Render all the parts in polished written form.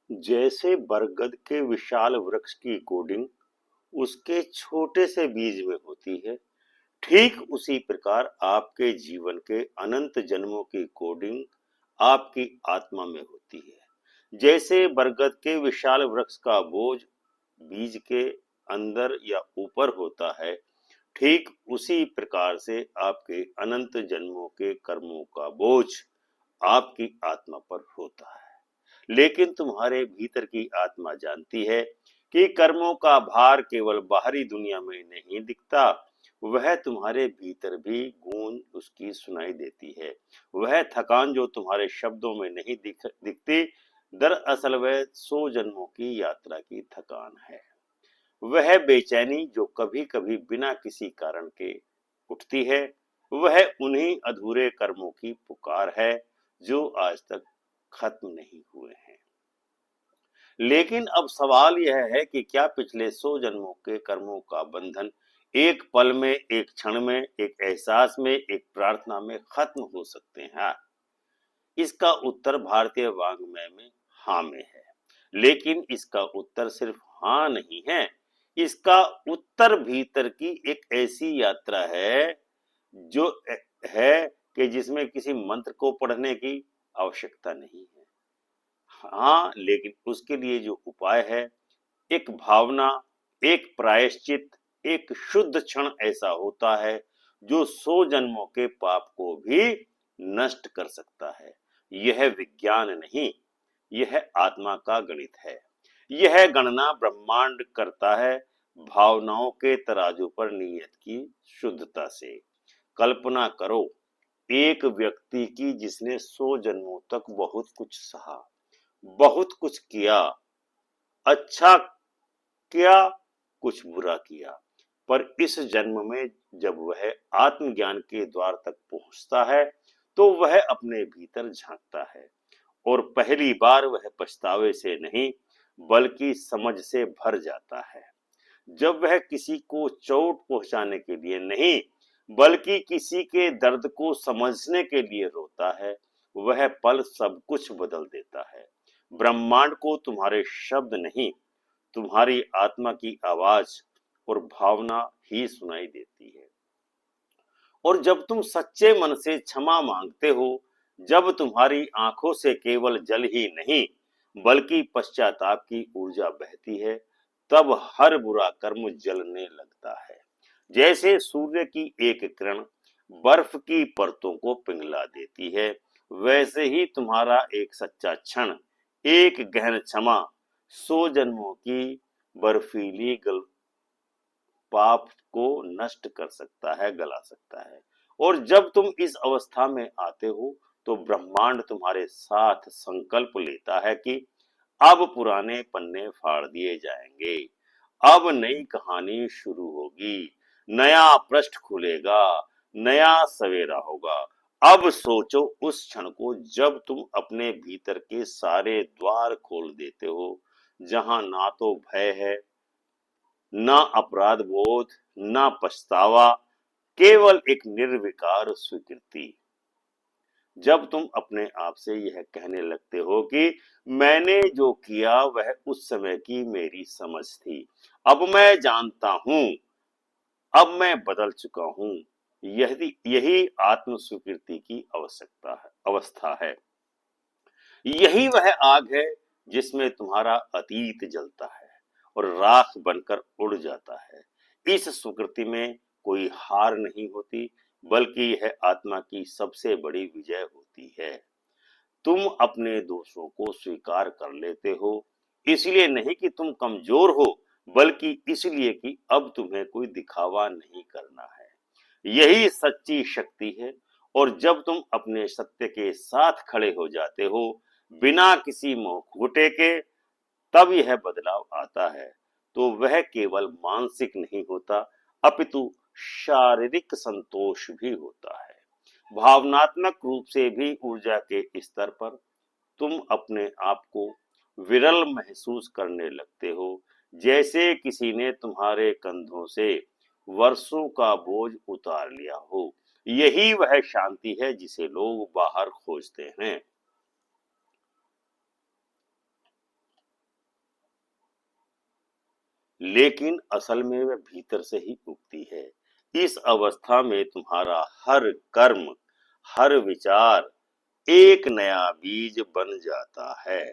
जैसे बरगद के विशाल वृक्ष की कोडिंग उसके छोटे से बीज में होती है, ठीक उसी प्रकार आपके जीवन के अनंत जन्मों की कोडिंग आपकी आत्मा में होती है। जैसे बरगद के विशाल वृक्ष का बोझ बीज के अंदर या ऊपर होता है, ठीक उसी प्रकार से आपके अनंत जन्मों के कर्मों का बोझ आपकी आत्मा पर होता है। लेकिन तुम्हारे भीतर की आत्मा जानती है कि कर्मों का भार केवल बाहरी दुनिया में नहीं दिखता, वह तुम्हारे भीतर भी गूंज उसकी सुनाई देती है। वह थकान जो तुम्हारे शब्दों में नहीं दिखती, दरअसल वह 100 जन्मों की यात्रा की थकान है। वह बेचैनी जो कभी कभी बिना किसी कारण के उठती है, वह उन्हीं अधूरे कर्मों की पुकार है जो आज तक खत्म नहीं हुए हैं। लेकिन अब सवाल यह है कि क्या पिछले 100 जन्मों के कर्मों का बंधन एक पल में, एक क्षण में, एक एहसास में, एक प्रार्थना में खत्म हो सकते हैं? इसका उत्तर भारतीय वाङ्मय में हाँ में है। लेकिन इसका उत्तर सिर्फ हाँ नहीं है, इसका उत्तर भीतर की एक ऐसी यात्रा है जो है कि जिसमें किसी मंत्र को पढ़ने की आवश्यकता नहीं है। हाँ, लेकिन उसके लिए जो उपाय है, एक भावना, एक प्रायश्चित, एक शुद्ध क्षण ऐसा होता है जो 100 जन्मों के पाप को भी नष्ट कर सकता है। यह विज्ञान नहीं, यह आत्मा का गणित है। यह गणना ब्रह्मांड करता है भावनाओं के तराजू पर नियत की शुद्धता से। कल्पना करो एक व्यक्ति की जिसने 100 जन्मों तक बहुत कुछ सहा, बहुत कुछ किया, अच्छा किया, कुछ बुरा किया, पर इस जन्म में जब वह आत्मज्ञान के द्वार तक पहुंचता है तो वह अपने भीतर झांकता है और पहली बार वह पछतावे से नहीं बल्कि समझ से भर जाता है। जब वह किसी को चोट पहुंचाने के लिए नहीं बल्कि किसी के दर्द को समझने के लिए रोता है, वह पल सब कुछ बदल देता है। ब्रह्मांड को तुम्हारे शब्द नहीं, तुम्हारी आत्मा की आवाज और भावना ही सुनाई देती है। और जब तुम सच्चे मन से क्षमा मांगते हो, जब तुम्हारी आंखों से केवल जल ही नहीं बल्कि पश्चाताप की ऊर्जा बहती है, तब हर बुरा कर्म जलने लगता है। जैसे सूर्य की एक किरण बर्फ की परतों को पिघला देती है, वैसे ही तुम्हारा एक सच्चा क्षण, एक गहन क्षमा 100 जन्मों की बर्फीली पाप को नष्ट कर सकता है, गला सकता है। और जब तुम इस अवस्था में आते हो तो ब्रह्मांड तुम्हारे साथ संकल्प लेता है कि अब पुराने पन्ने फाड़ दिए जाएंगे, अब नई कहानी शुरू होगी, नया पृष्ठ खुलेगा, नया सवेरा होगा। अब सोचो उस क्षण को जब तुम अपने भीतर के सारे द्वार खोल देते हो, जहां ना तो भय है, ना अपराध बोध, ना पछतावा, केवल एक निर्विकार स्वीकृति। जब तुम अपने आप से यह कहने लगते हो कि मैंने जो किया वह उस समय की मेरी समझ थी, अब मैं जानता हूं, अब मैं बदल चुका हूं, यही आत्म स्वीकृति की आवश्यकता है, अवस्था है। यही वह आग है जिसमें तुम्हारा अतीत जलता है और राख बनकर उड़ जाता है। इस स्वीकृति में कोई हार नहीं होती बल्कि यह आत्मा की सबसे बड़ी विजय होती है। तुम अपने दोषों को स्वीकार कर लेते हो, इसलिए नहीं कि तुम कमजोर हो बल्कि इसलिए कि अब तुम्हें कोई दिखावा नहीं करना है। यही सच्ची शक्ति है। और जब तुम अपने सत्य के साथ खड़े हो जाते हो बिना किसी मुखौटे के, तब यह बदलाव आता है। तो वह केवल मानसिक नहीं होता अपितु शारीरिक संतोष भी होता है। भावनात्मक रूप से भी ऊर्जा के स्तर पर तुम अपने आप को विरल महसूस करने लगते हो, जैसे किसी ने तुम्हारे कंधों से वर्षों का बोझ उतार लिया हो। यही वह शांति है जिसे लोग बाहर खोजते हैं। लेकिन असल में वह भीतर से ही उगती है। इस अवस्था में तुम्हारा हर कर्म, हर विचार एक नया बीज बन जाता है।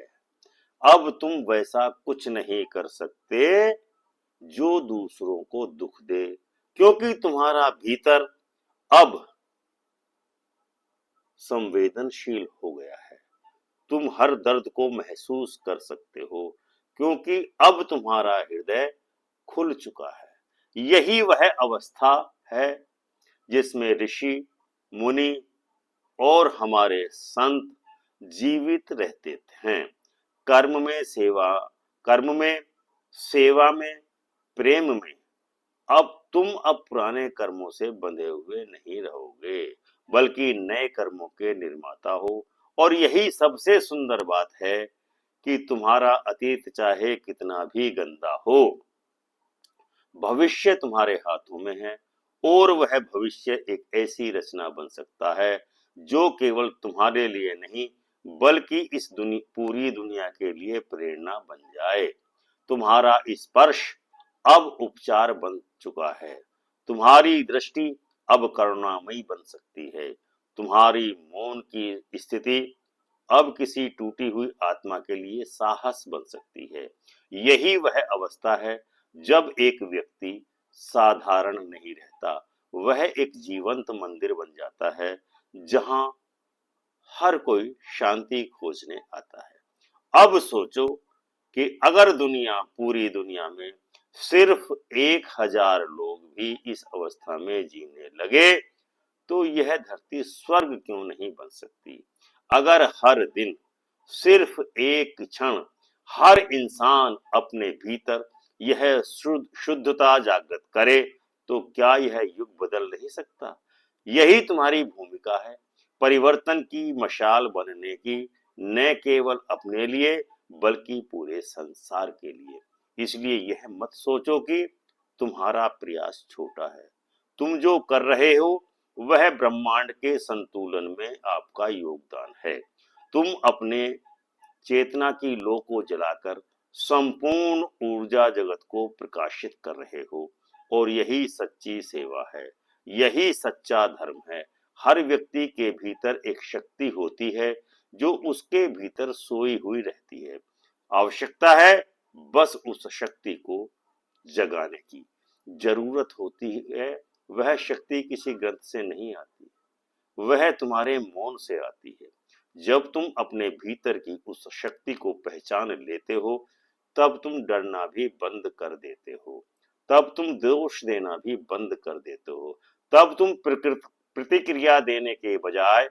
अब तुम वैसा कुछ नहीं कर सकते जो दूसरों को दुख दे, क्योंकि तुम्हारा भीतर अब संवेदनशील हो गया है। तुम हर दर्द को महसूस कर सकते हो, क्योंकि अब तुम्हारा हृदय खुल चुका है। यही वह अवस्था है जिसमें ऋषि, मुनि और हमारे संत जीवित रहते हैं। कर्म में सेवा, कर्म में, सेवा में, प्रेम में। अब पुराने कर्मों से बंधे हुए नहीं रहोगे, बल्कि नए कर्मों के निर्माता हो। और यही सबसे सुंदर बात है कि तुम्हारा अतीत चाहे कितना भी गंदा हो, भविष्य तुम्हारे हाथों में है। और वह भविष्य एक ऐसी रचना बन सकता है जो केवल तुम्हारे लिए नहीं, बल्कि इस पूरी दुनिया के लिए प्रेरणा बन जाए। तुम्हारा स्पर्श अब उपचार बन चुका है। तुम्हारी दृष्टि अब करुणामयी बन सकती है। तुम्हारी मौन की स्थिति अब किसी टूटी हुई आत्मा के लिए साहस बन सकती है। यही वह अवस्था है जब एक व्यक्ति साधारण नहीं रहता, वह एक जीवंत मंदिर बन जाता है जहां हर कोई शांति खोजने आता है। अब सोचो कि अगर पूरी दुनिया में सिर्फ 1000 लोग भी इस अवस्था में जीने लगे, तो यह धरती स्वर्ग क्यों नहीं बन सकती। अगर हर दिन सिर्फ एक क्षण हर इंसान अपने भीतर यह शुद्धता जागृत करे, तो क्या यह युग बदल नहीं सकता। यही तुम्हारी भूमिका है, परिवर्तन की मशाल बनने की, न केवल अपने लिए बल्कि पूरे संसार के लिए। इसलिए यह मत सोचो कि तुम्हारा प्रयास छोटा है। तुम जो कर रहे हो वह ब्रह्मांड के संतुलन में आपका योगदान है। तुम अपने चेतना की लौ को जलाकर संपूर्ण ऊर्जा जगत को प्रकाशित कर रहे हो, और यही सच्ची सेवा है, यही सच्चा धर्म है। हर व्यक्ति के भीतर एक शक्ति होती है जो उसके भीतर सोई हुई रहती है। आवश्यकता है बस उस शक्ति को जगाने की। जरूरत होती है, वह शक्ति किसी ग्रंथ से नहीं आती, वह तुम्हारे मौन से आती है। जब तुम अपने भीतर की उस शक्ति को पहचान लेते हो, तब तुम डरना भी बंद कर देते हो, तब तुम दोष देना भी बंद कर देते हो, तब तुम प्रतिक्रिया देने के बजाय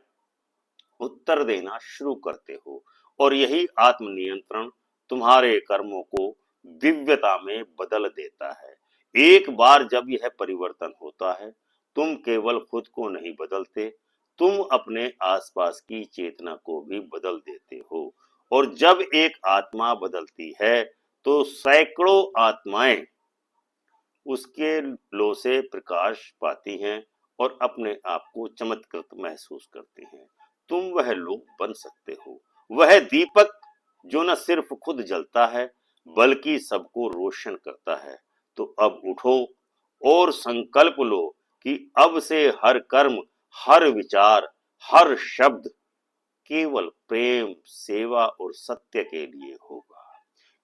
उत्तर देना शुरू करते हो। और यही आत्मनियंत्रण तुम्हारे कर्मों को दिव्यता में बदल देता है। एक बार जब यह परिवर्तन होता है, तुम केवल खुद को नहीं बदलते, तुम अपने आसपास की चेतना को भी बदल देते हो। और जब एक आत्मा बदलती है, तो सैकड़ों आत्माएं उसके लो से प्रकाश पाती हैं और अपने आप को चमत्कृत महसूस करती हैं। तुम वह लोग बन सकते हो, वह दीपक जो न सिर्फ खुद जलता है बल्कि सबको रोशन करता है। तो अब उठो और संकल्प लो कि अब से हर कर्म, हर विचार, हर शब्द केवल प्रेम, सेवा और सत्य के लिए होगा।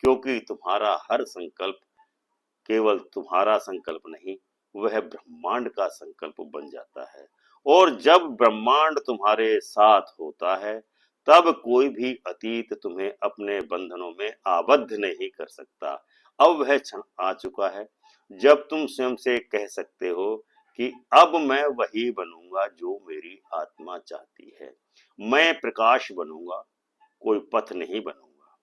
क्योंकि तुम्हारा हर संकल्प केवल तुम्हारा संकल्प नहीं, वह ब्रह्मांड का संकल्प बन जाता है। और जब ब्रह्मांड तुम्हारे साथ होता है, तब कोई भी अतीत तुम्हें अपने बंधनों में आबद्ध नहीं कर सकता। अब वह क्षण आ चुका है जब तुम स्वयं से कह सकते हो कि अब मैं वही बनूंगा जो मेरी आत्मा चाहती है। मैं प्रकाश बनूंगा, कोई पथ नहीं बनूंगा,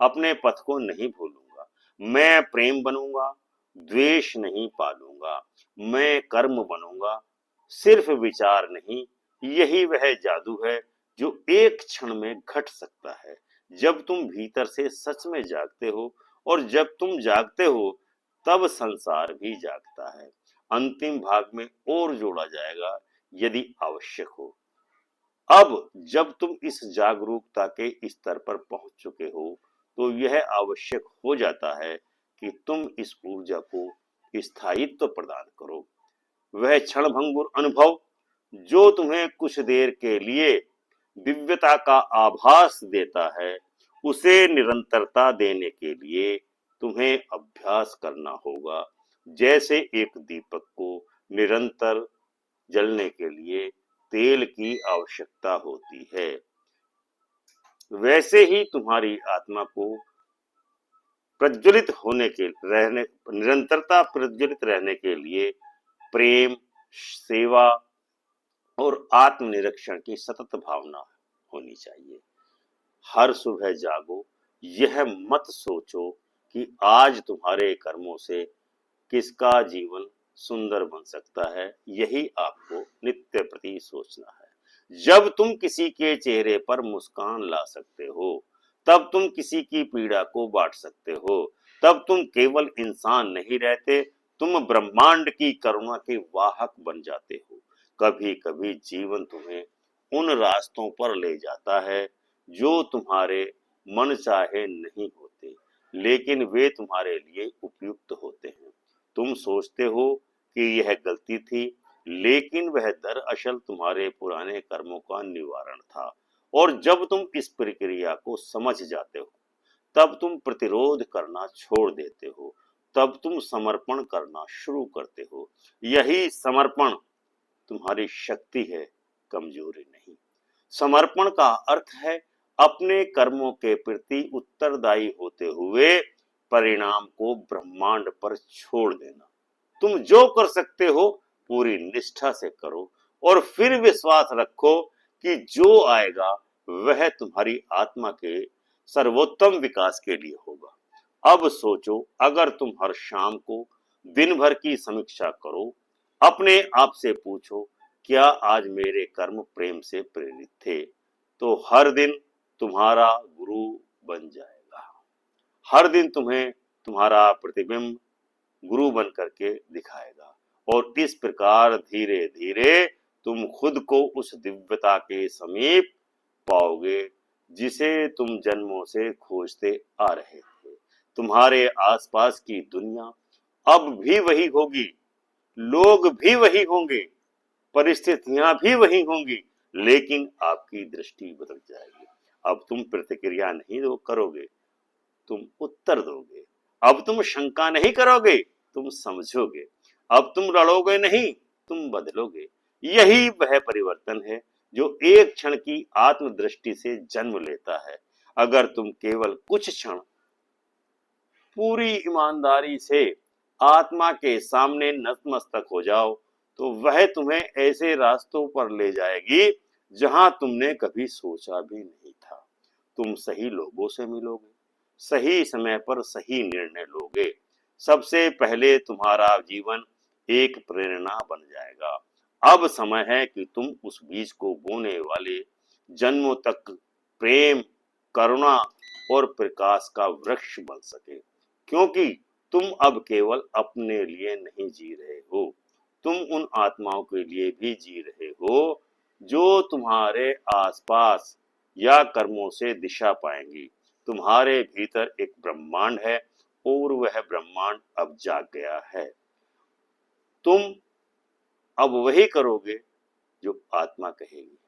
अपने पथ को नहीं भूलूंगा। मैं प्रेम बनूंगा, द्वेष नहीं पालूंगा। मैं कर्म बनूंगा, सिर्फ विचार नहीं। यही वह जादू है जो एक क्षण में घट सकता है, जब तुम भीतर से सच में जागते हो। और जब तुम जागते हो, तब संसार भी जागता है। अंतिम भाग में और जोड़ा जाएगा यदि आवश्यक हो। अब जब तुम इस जागरूकता के स्तर पर पहुंच चुके हो, तो यह आवश्यक हो जाता है कि तुम इस ऊर्जा को स्थायित्व प्रदान करो। वह क्षणभंगुर अनुभव जो तुम्हें कुछ देर के लिए दिव्यता का आभास देता है, उसे निरंतरता देने के लिए तुम्हें अभ्यास करना होगा। जैसे एक दीपक को निरंतर जलने के लिए तेल की आवश्यकता होती है, वैसे ही तुम्हारी आत्मा को प्रज्वलित होने के रहने निरंतरता प्रज्वलित रहने के लिए प्रेम, सेवा और आत्मनिरीक्षण की सतत भावना होनी चाहिए। हर सुबह जागो, यह मत सोचो कि आज तुम्हारे कर्मों से किसका जीवन सुंदर बन सकता है, यही आपको नित्य प्रति सोचना है। जब तुम किसी के चेहरे पर मुस्कान ला सकते हो, तब तुम किसी की पीड़ा को बांट सकते हो। तब तुम केवल इंसान नहीं रहते, तुम ब्रह्मांड की करुणा के वाहक बन जाते हो। कभी कभी जीवन तुम्हें उन रास्तों पर ले जाता है जो तुम्हारे मन चाहे नहीं होते, लेकिन वे तुम्हारे लिए उपयुक्त होते हैं। तुम सोचते हो कि यह गलती थी, लेकिन वह दरअसल तुम्हारे पुराने कर्मों का निवारण था। और जब तुम इस प्रक्रिया को समझ जाते हो, तब तुम प्रतिरोध करना छोड़ देते हो, तब तुम समर्पण करना शुरू करते हो। यही समर्पण तुम्हारी शक्ति है, कमजोरी नहीं। समर्पण का अर्थ है अपने कर्मों के प्रति उत्तरदायी होते हुए परिणाम को ब्रह्मांड पर छोड़ देना। तुम जो कर सकते हो पूरी निष्ठा से करो और फिर विश्वास रखो कि जो आएगा वह तुम्हारी आत्मा के सर्वोत्तम विकास के लिए होगा। अब सोचो, अगर तुम हर शाम को दिन भर की समीक्षा करो, अपने आप से पूछो, क्या आज मेरे कर्म प्रेम से प्रेरित थे, तो हर दिन तुम्हारा गुरु बन जाएगा। हर दिन तुम्हें तुम्हारा प्रतिबिंब गुरु बन करके दिखाएगा और इस प्रकार धीरे धीरे तुम खुद को उस दिव्यता के समीप पाओगे जिसे तुम जन्मों से खोजते आ रहे थे। तुम्हारे आसपास की दुनिया अब भी वही होगी, लोग भी वही होंगे, परिस्थितियां भी वही होंगी, लेकिन आपकी दृष्टि बदल जाएगी। अब तुम प्रतिक्रिया नहीं करोगे, तुम उत्तर दोगे। अब तुम शंका नहीं करोगे, तुम समझोगे। अब तुम लड़ोगे नहीं, तुम बदलोगे। यही वह परिवर्तन है जो एक क्षण की आत्मदृष्टि से जन्म लेता है। अगर तुम केवल कुछ क्षण पूरी ईमानदारी से आत्मा के सामने नतमस्तक हो जाओ, तो वह तुम्हें ऐसे रास्तों पर ले जाएगी जहां तुमने कभी सोचा भी नहीं था। तुम सही लोगों से मिलोगे, सही समय पर सही निर्णय लोगे। सबसे पहले तुम्हारा जीवन एक प्रेरणा बन जाएगा। अब समय है कि तुम उस बीज को बोने वाले जन्मों तक प्रेम, करुणा और प्रकाश का वृक्ष बन सके, क्योंकि तुम अब केवल अपने लिए नहीं जी रहे हो, तुम उन आत्माओं के लिए भी जी रहे हो जो तुम्हारे आसपास या कर्मों से दिशा पाएंगी। तुम्हारे भीतर एक ब्रह्मांड है और वह ब्रह्मांड अब जाग गया है। तुम अब वही करोगे जो आत्मा कहेगी।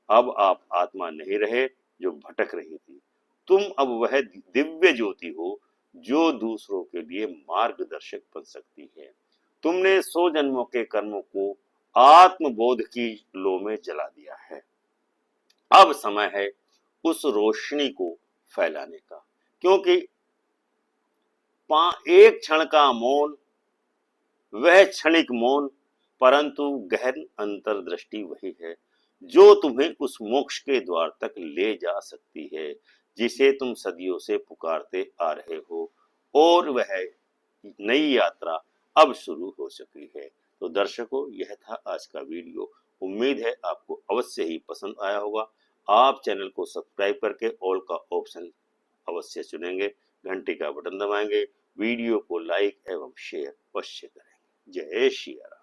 अब आप आत्मा नहीं रहे जो भटक रही थी, तुम अब वह दिव्य ज्योति हो जो दूसरों के लिए मार्गदर्शक बन सकती है। तुमने 100 जन्मों के कर्मों को आत्मबोध की लो में जला दिया है। अब समय है उस रोशनी को फैलाने का, क्योंकि एक क्षण का मौन, वह क्षणिक मौन, परंतु गहन अंतर्दृष्टि वही है जो तुम्हें उस मोक्ष के द्वार तक ले जा सकती है जिसे तुम सदियों से पुकारते आ रहे हो। और वह नई यात्रा अब शुरू हो चुकी है। तो दर्शकों, यह था आज का वीडियो। उम्मीद है आपको अवश्य ही पसंद आया होगा। आप चैनल को सब्सक्राइब करके ऑल का ऑप्शन अवश्य चुनेंगे, घंटी का बटन दबाएंगे, वीडियो को लाइक एवं शेयर अवश्य करेंगे। जय श्री राम।